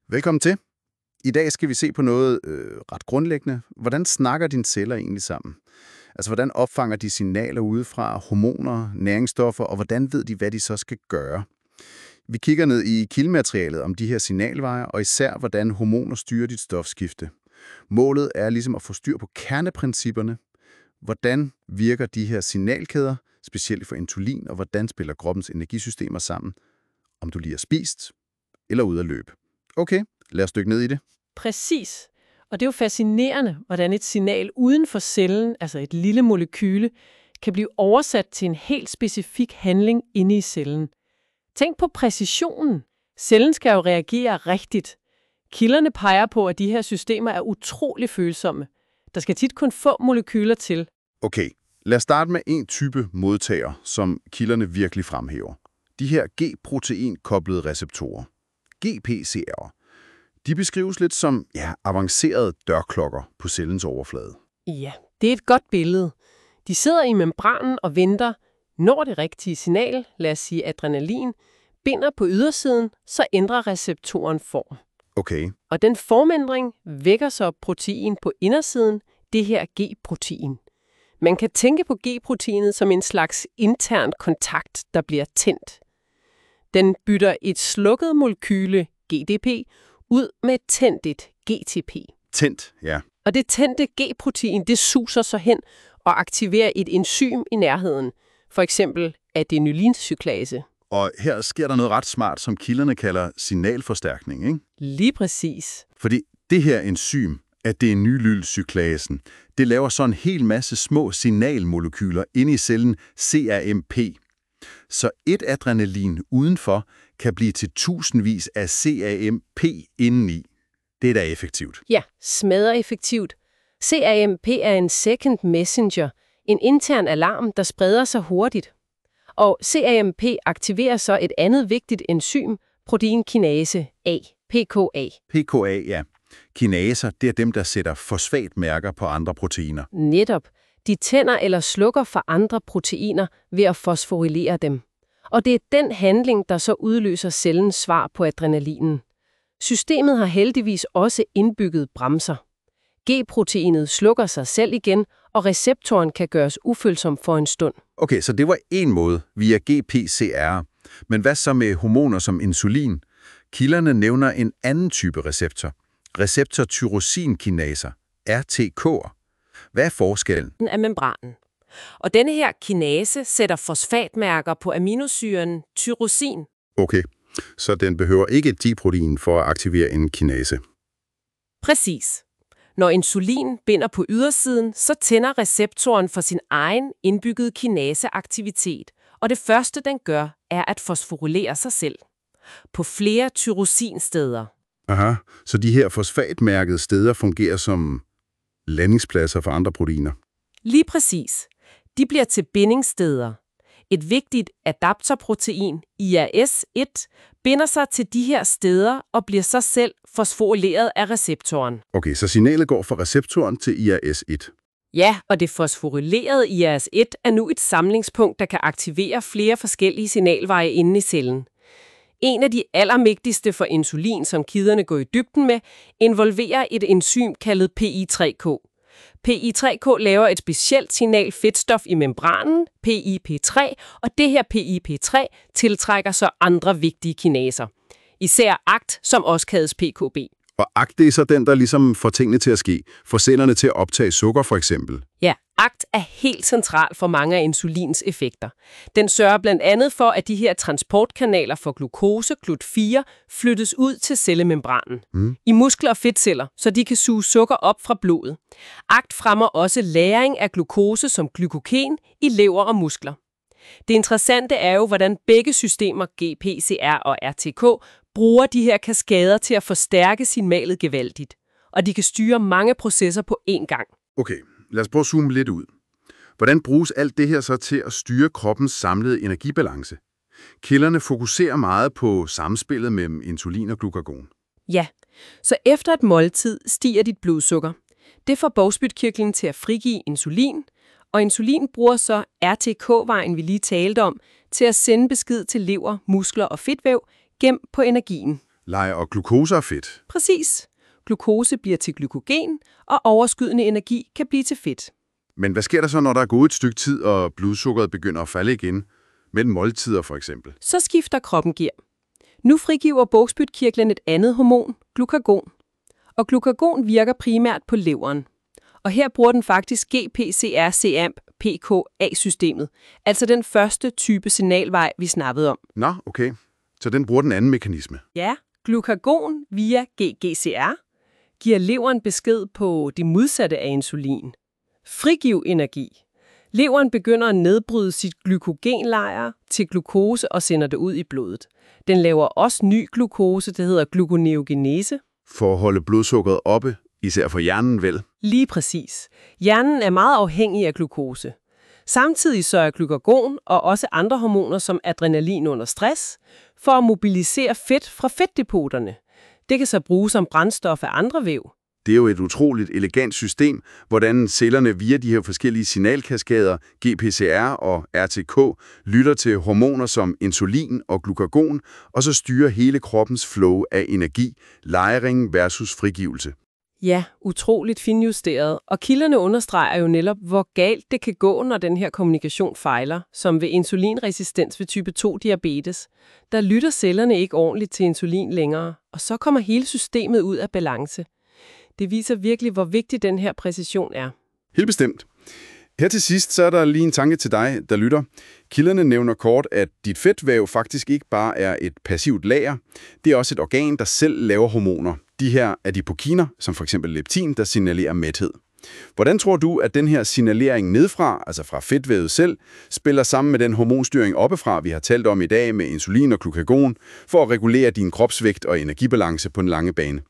Velkommen til. I dag skal vi se på noget ret grundlæggende. Hvordan snakker dine celler egentlig sammen? Altså, hvordan opfanger de signaler udefra, hormoner, næringsstoffer, og hvordan ved de, hvad de så skal gøre? Vi kigger ned i kildematerialet om de her signalveje, og især, hvordan hormoner styrer dit stofskifte. Målet er ligesom at få styr på kerneprincipperne. Hvordan virker de her signalkæder, specielt for insulin, og hvordan spiller kroppens energisystemer sammen, om du lige har spist eller ude at løbe. Okay, lad os dykke ned i det. Præcis. Og det er jo fascinerende, hvordan et signal uden for cellen, altså et lille molekyle, kan blive oversat til en helt specifik handling inde i cellen. Tænk på præcisionen. Cellen skal jo reagere rigtigt. Kilderne peger på, at de her systemer er utrolig følsomme. Der skal tit kun få molekyler til. Okay, lad os starte med en type modtager, som kilderne virkelig fremhæver. De her G-protein-koblede receptorer. GPCR. De beskrives lidt som avancerede dørklokker på cellens overflade. Ja, det er et godt billede. De sidder i membranen og venter, når det rigtige signal, lad os sige adrenalin, binder på ydersiden, så ændrer receptoren form. Okay. Og den formændring vækker så protein på indersiden, det her G-protein. Man kan tænke på G-proteinet som en slags intern kontakt, der bliver tændt. Den bytter et slukket molekyle, GDP, ud med et tændt GTP. Tændt, ja. Og det tændte G-protein, det suser så hen og aktiverer et enzym i nærheden, for eksempel adenylincyklase. Og her sker der noget ret smart, som kilderne kalder signalforstærkning, ikke? Lige præcis. Fordi det her enzym, adenylylcyklasen, det laver så en hel masse små signalmolekyler inde i cellen CAMP. Så et adrenalin udenfor kan blive til tusindvis af CAMP indeni. Det er da effektivt. Ja, smaddereffektivt. CAMP er en second messenger, en intern alarm, der spreder sig hurtigt. Og CAMP aktiverer så et andet vigtigt enzym, proteinkinase A, PKA. PKA, ja. Kinaser, det er dem, der sætter fosfatmærker på andre proteiner. Netop. De tænder eller slukker for andre proteiner ved at fosforylere dem. Og det er den handling, der så udløser cellens svar på adrenalinen. Systemet har heldigvis også indbygget bremser. G-proteinet slukker sig selv igen, og receptoren kan gøres ufølsom for en stund. Okay, så det var en måde via GPCR. Men hvad så med hormoner som insulin? Kilderne nævner en anden type receptor. Receptor-tyrosinkinaser, RTK'er. Hvad er forskellen? Den er membranen. Og denne her kinase sætter fosfatmærker på aminosyren tyrosin. Okay, så den behøver ikke et G-protein for at aktivere en kinase. Præcis. Når insulin binder på ydersiden, så tænder receptoren for sin egen indbyggede kinaseaktivitet. Og det første, den gør, er at fosforylere sig selv. På flere tyrosinsteder. Aha, så de her fosfatmærkede steder fungerer som landingspladser for andre proteiner. Lige præcis. De bliver til bindingssteder. Et vigtigt adapterprotein, IAS1, binder sig til de her steder og bliver så selv fosforyleret af receptoren. Okay, så signalet går fra receptoren til IAS1. Ja, og det fosforylerede IAS1 er nu et samlingspunkt, der kan aktivere flere forskellige signalveje inde i cellen. En af de allermægtigste for insulin, som kilderne går i dybden med, involverer et enzym kaldet PI3K. PI3K laver et specielt signal fedtstof i membranen, PIP3, og det her PIP3 tiltrækker så andre vigtige kinaser. Især ACT, som også kaldes PKB. Og ACT, det er så den, der ligesom får tingene til at ske. Får cellerne til at optage sukker, for eksempel. Ja, ACT er helt central for mange af insulins effekter. Den sørger blandt andet for, at de her transportkanaler for glukose, GLUT4, flyttes ud til cellemembranen. I muskler og fedtceller, så de kan suge sukker op fra blodet. ACT fremmer også lagring af glukose som glykogen i lever og muskler. Det interessante er jo, hvordan begge systemer, GPCR og RTK, bruger de her kaskader til at forstærke signalet gevaldigt. Og de kan styre mange processer på én gang. Okay, lad os prøve at zoome lidt ud. Hvordan bruges alt det her så til at styre kroppens samlede energibalance? Kilderne fokuserer meget på samspillet mellem insulin og glukagon. Ja, så efter et måltid stiger dit blodsukker. Det får bugspytkirtlen til at frigive insulin, og insulin bruger så RTK-vejen, vi lige talte om, til at sende besked til lever, muskler og fedtvæv gemt på energien. Leje og glukose er fedt. Præcis. Glukose bliver til glykogen, og overskydende energi kan blive til fedt. Men hvad sker der så, når der er gået et stykke tid, og blodsukkeret begynder at falde igen? Mellem måltider for eksempel. Så skifter kroppen gear. Nu frigiver bugspytkirtlen et andet hormon, glukagon. Og glukagon virker primært på leveren. Og her bruger den faktisk GPCR-CAMP-PKA-systemet, altså den første type signalvej, vi snakkede om. Nå, okay. Så den bruger den anden mekanisme. Ja, glukagon via GGCR giver leveren besked på det modsatte af insulin. Frigiv energi. Leveren begynder at nedbryde sit glykogenlejr til glukose og sender det ud i blodet. Den laver også ny glukose, det hedder gluconeogenese. For at holde blodsukkeret oppe, især for hjernen vel. Lige præcis. Hjernen er meget afhængig af glukose. Samtidig sørger glukagon og også andre hormoner som adrenalin under stress for at mobilisere fedt fra fedtdepoterne. Det kan så bruges som brændstof af andre væv. Det er jo et utroligt elegant system, hvordan cellerne via de her forskellige signalkaskader, GPCR og RTK, lytter til hormoner som insulin og glukagon, og så styrer hele kroppens flow af energi, lejring versus frigivelse. Ja, utroligt finjusteret. Og kilderne understreger jo netop, hvor galt det kan gå, når den her kommunikation fejler, som ved insulinresistens ved type 2-diabetes. Der lytter cellerne ikke ordentligt til insulin længere, og så kommer hele systemet ud af balance. Det viser virkelig, hvor vigtig den her præcision er. Helt bestemt. Her til sidst, så er der lige en tanke til dig, der lytter. Kilderne nævner kort, at dit fedtvæv faktisk ikke bare er et passivt lager. Det er også et organ, der selv laver hormoner. De her adipokiner, som for eksempel leptin, der signalerer mæthed. Hvordan tror du, at den her signalering nedfra, altså fra fedtvævet selv, spiller sammen med den hormonstyring oppefra, vi har talt om i dag med insulin og glukagon, for at regulere din kropsvægt og energibalance på en lange bane?